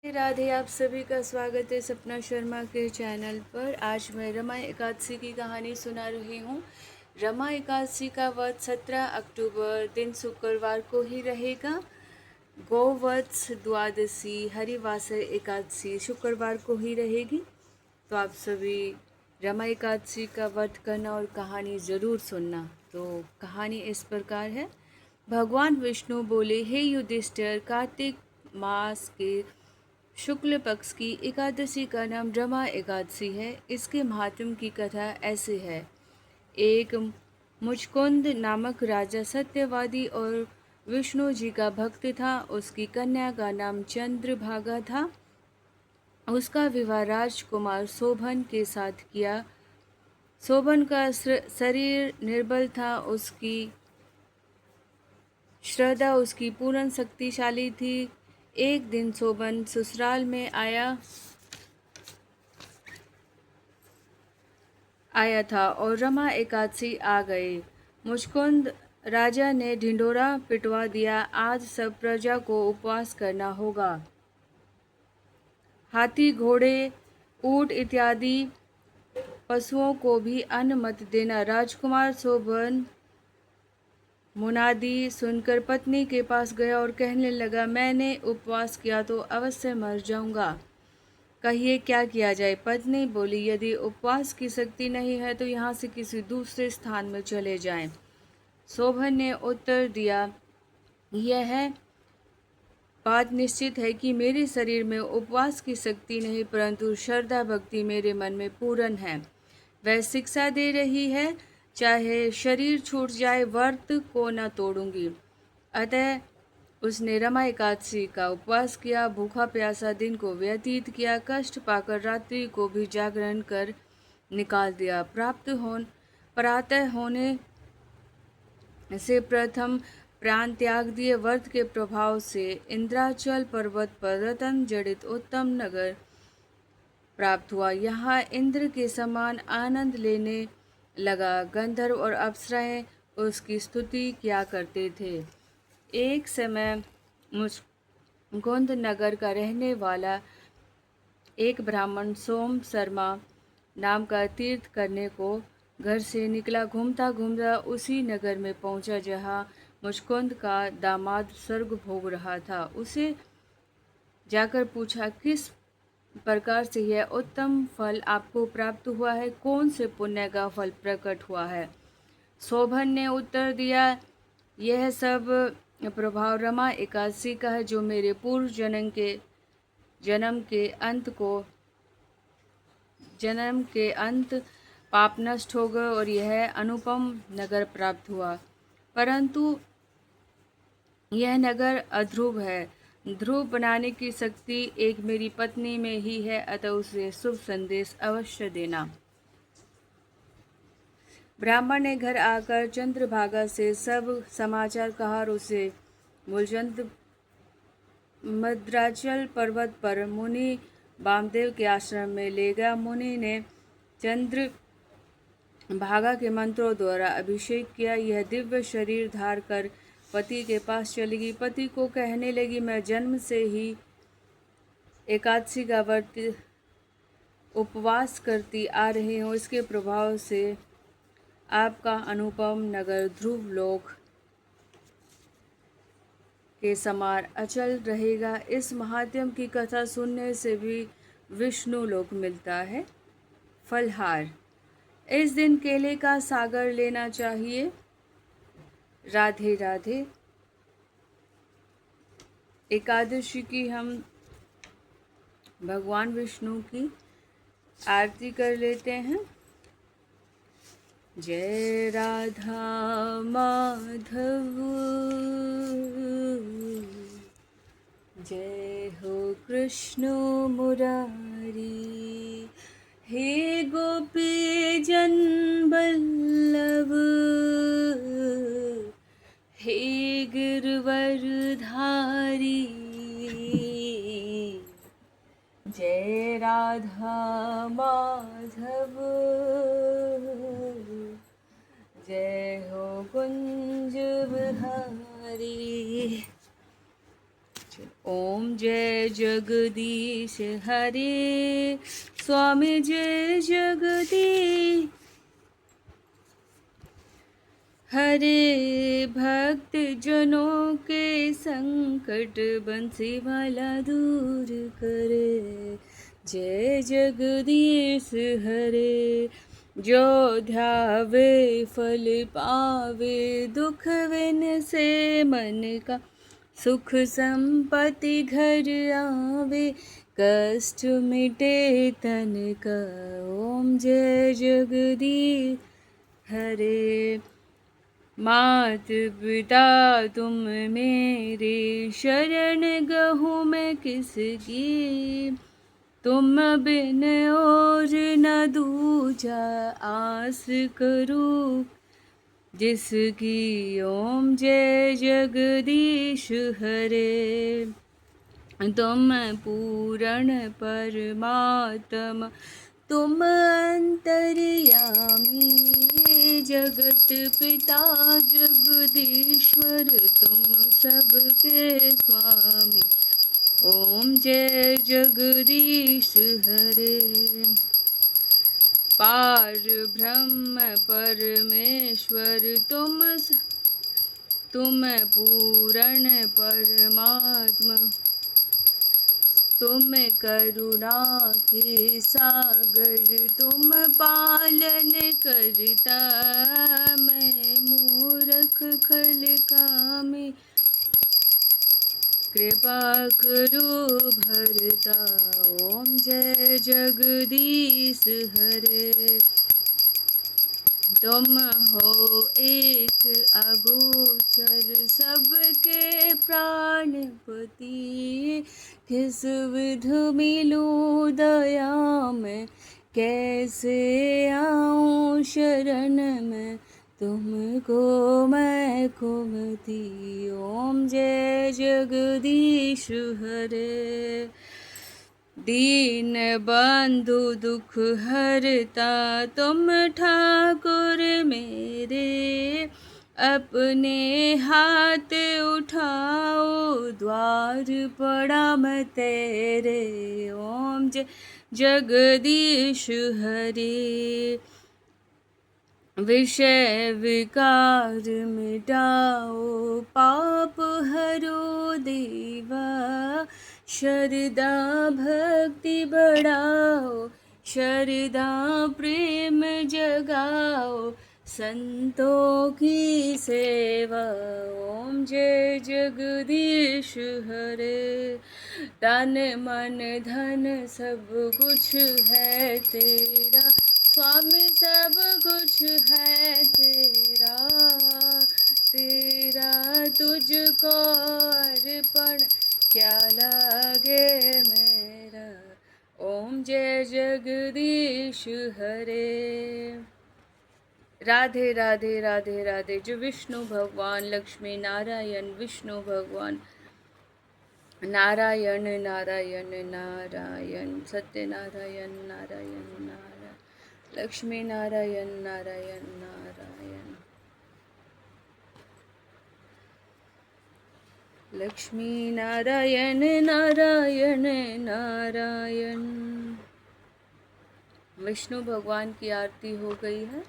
राधे राधे। आप सभी का स्वागत है सपना शर्मा के चैनल पर। आज मैं रमा एकादशी की कहानी सुना रही हूँ। रमा एकादशी का व्रत 17 अक्टूबर दिन शुक्रवार को ही रहेगा। गोवत्स द्वादशी हरिवासर एकादशी शुक्रवार को ही रहेगी। तो आप सभी रमा एकादशी का व्रत करना और कहानी ज़रूर सुनना। तो कहानी इस प्रकार है। भगवान विष्णु बोले, हे युधिष्ठिर, कार्तिक मास के शुक्ल पक्ष की एकादशी का नाम रमा एकादशी है। इसके महात्म की कथा ऐसे है। एक मुचकुंद नामक राजा सत्यवादी और विष्णु जी का भक्त था। उसकी कन्या का नाम चंद्रभागा था। उसका विवाह राजकुमार शोभन के साथ किया। शोभन का शरीर निर्बल था। उसकी श्रद्धा उसकी पूर्ण शक्तिशाली थी। एक दिन शोभन ससुराल में आया था और रमा एकादशी आ गई। मुचकुंद राजा ने ढिंढोरा पिटवा दिया। आज सब प्रजा को उपवास करना होगा। हाथी, घोड़े, ऊंट इत्यादि पशुओं को भी अन्न मत देना। राजकुमार शोभन मुनादी सुनकर पत्नी के पास गया और कहने लगा, मैंने उपवास किया तो अवश्य मर जाऊंगा। कहिए क्या किया जाए। पत्नी बोली, यदि उपवास की शक्ति नहीं है तो यहाँ से किसी दूसरे स्थान में चले जाएं। शोभन ने उत्तर दिया, यह बात निश्चित है कि मेरे शरीर में उपवास की शक्ति नहीं, परंतु श्रद्धा भक्ति मेरे मन में पूर्ण है। वह शिक्षा दे रही है, चाहे शरीर छूट जाए, व्रत को न तोड़ूंगी। अतः उसने रमा एकादशी का उपवास किया। भूखा प्यासा दिन को व्यतीत किया। कष्ट पाकर रात्रि को भी जागरण कर निकाल दिया। प्रातः होने से प्रथम प्राण त्याग दिए। व्रत के प्रभाव से इंद्राचल पर्वत पर रतन जड़ित उत्तम नगर प्राप्त हुआ। यहाँ इंद्र के समान आनंद लेने लगा। गंधर्व और अप्सराएं उसकी स्तुति किया करते थे। एक समय मुकुंद नगर का रहने वाला एक ब्राह्मण सोम शर्मा नाम का तीर्थ करने को घर से निकला। घूमता घूमता उसी नगर में पहुंचा जहां मुचकुंद का दामाद स्वर्ग भोग रहा था। उसे जाकर पूछा, किस प्रकार से यह उत्तम फल आपको प्राप्त हुआ है? कौन से पुण्य का फल प्रकट हुआ है? शोभन ने उत्तर दिया, यह सब प्रभाव रमा एकादशी का है, जो मेरे पूर्व जन्म के अंत पाप नष्ट हो गए और यह अनुपम नगर प्राप्त हुआ। परंतु यह नगर अध्रुव है। ध्रुव बनाने की शक्ति एक मेरी पत्नी में ही है, अतः उसे शुभ संदेश अवश्य देना। ब्राह्मण ने घर आकर चंद्रभागा से सब समाचार कहा और उसे मूलचंद मद्राचल पर्वत पर मुनि वामदेव के आश्रम में ले गया। मुनि ने चंद्र भागा के मंत्रों द्वारा अभिषेक किया। यह दिव्य शरीर धार कर पति के पास चली। पति को कहने लगी, मैं जन्म से ही एकादशी का व्रत उपवास करती आ रही हूँ। इसके प्रभाव से आपका अनुपम नगर ध्रुव लोक के समान अचल रहेगा। इस महात्म की कथा सुनने से भी विष्णु लोक मिलता है। फलहार, इस दिन केले का सागर लेना चाहिए। राधे राधे। एकादशी की हम भगवान विष्णु की आरती कर लेते हैं। जय राधा माधव, जय हो कृष्ण मुरारी, हे गोपी जन बल्लभ, हे गिरवरधारी, जय राधा माधव, जय हो कुंज बिहारी। ओम जय जगदीश हरे, स्वामी जय जगदीश हरे। भक्त जनों के संकट बंसी वाला दूर करे, जय जगदीश हरे। जो ध्यावे फल पावे, दुख विन से मन का सुख संपत्ति घर आवे, कष्ट मिटे तन का। ओम जय जगदीश हरे। मात पिता तुम मेरे, शरण गहूँ मैं किसकी, तुम बिन और न दूजा आस करूँ जिसकी। ओम जय जगदीश हरे। तुम पूर्ण परमात्मा, तुम अंतर्यामी, जगत पिता जगदीश्वर, तुम सबके स्वामी। ओम जय जगदीश हरे। पार ब्रह्म परमेश्वर, तुम पूर्ण परमात्मा, तुम करुणा के सागर, तुम पालन करता, मैं मूर्ख खल कामी, कृपा करो भरता। ओम जय जगदीश हरे। तुम हो एक अगोचर, सबके प्राणपति, किस विधु मिलूं दया में, कैसे आऊं शरण में, तुमको मैं कुमति। ओम जय जगदीश हरे। दीन बंधु दुख हरता, तुम ठाकुर मेरे, अपने हाथ उठाओ, द्वार पड़ा मैं तेरे। ओम जय जगदीश हरे। विषय विकार मिटाओ, पाप हरो देवा, शरदा भक्ति बढ़ाओ, शरदा प्रेम जगाओ, संतों की सेवा। ओम जय जगदीश हरे। तन मन धन सब कुछ है तेरा, स्वामी सब कुछ है तेरा, तेरा तुझको अर्पण क्या लागे मेरा। ओम जय जगदीश हरे। राधे राधे राधे राधे। जो विष्णु भगवान लक्ष्मी नारायण, विष्णु भगवान नारायण नारायण नारायण, सत्य नारायण नारायण नारायण, लक्ष्मी नारायण नारायण नारायण, लक्ष्मी नारायण नारायण नारायण। विष्णु भगवान की आरती हो गई है।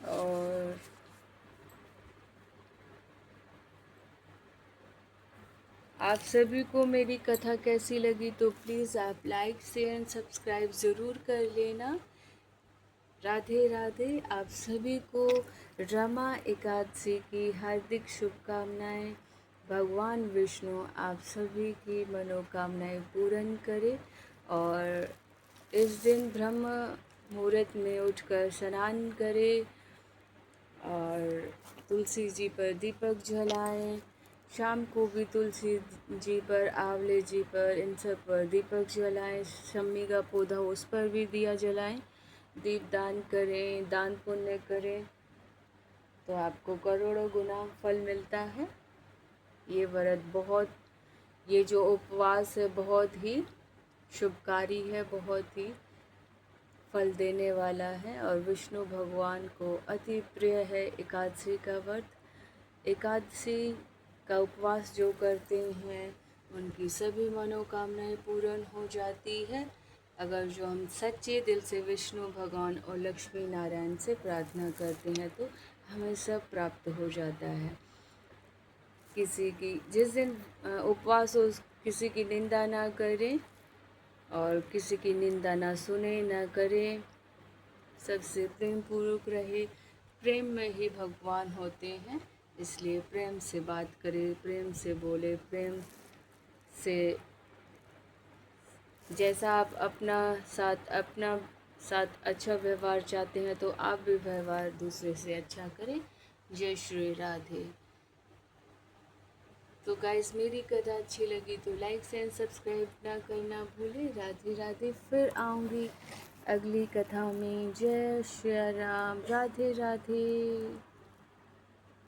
और आप सभी को मेरी कथा कैसी लगी तो प्लीज़ आप लाइक शेयर एंड सब्सक्राइब ज़रूर कर लेना। राधे राधे। आप सभी को रमा एकादशी की हार्दिक शुभकामनाएं। भगवान विष्णु आप सभी की मनोकामनाएं पूर्ण करे और इस दिन ब्रह्म मुहूर्त में उठकर स्नान करें और तुलसी जी पर दीपक जलाएं। शाम को भी तुलसी जी पर, आंवले जी पर, इन सब पर दीपक जलाएं। शम्मी का पौधा उस पर भी दिया जलाएं। दीपदान करें, दान पुण्य करें तो आपको करोड़ों गुना फल मिलता है। ये व्रत ये जो उपवास है बहुत ही शुभकारी है, बहुत ही फल देने वाला है और विष्णु भगवान को अति प्रिय है एकादशी का व्रत। एकादशी का उपवास जो करते हैं उनकी सभी मनोकामनाएं पूर्ण हो जाती है, अगर जो हम सच्चे दिल से विष्णु भगवान और लक्ष्मी नारायण से प्रार्थना करते हैं तो हमें सब प्राप्त हो जाता है। किसी की जिस दिन उपवास हो किसी की निंदा ना करें और किसी की निंदा ना सुने ना करें, सबसे प्रेम पूर्वक रहे। प्रेम में ही भगवान होते हैं, इसलिए प्रेम से बात करें, प्रेम से बोले, प्रेम से जैसा आप अपना साथ अच्छा व्यवहार चाहते हैं तो आप भी व्यवहार दूसरे से अच्छा करें। जय श्री राधे। तो गाइस मेरी कथा अच्छी लगी तो लाइक एंड सब्सक्राइब ना करना भूलें। राधे राधे। फिर आऊँगी अगली कथा में। जय श्री राम। राधे राधे।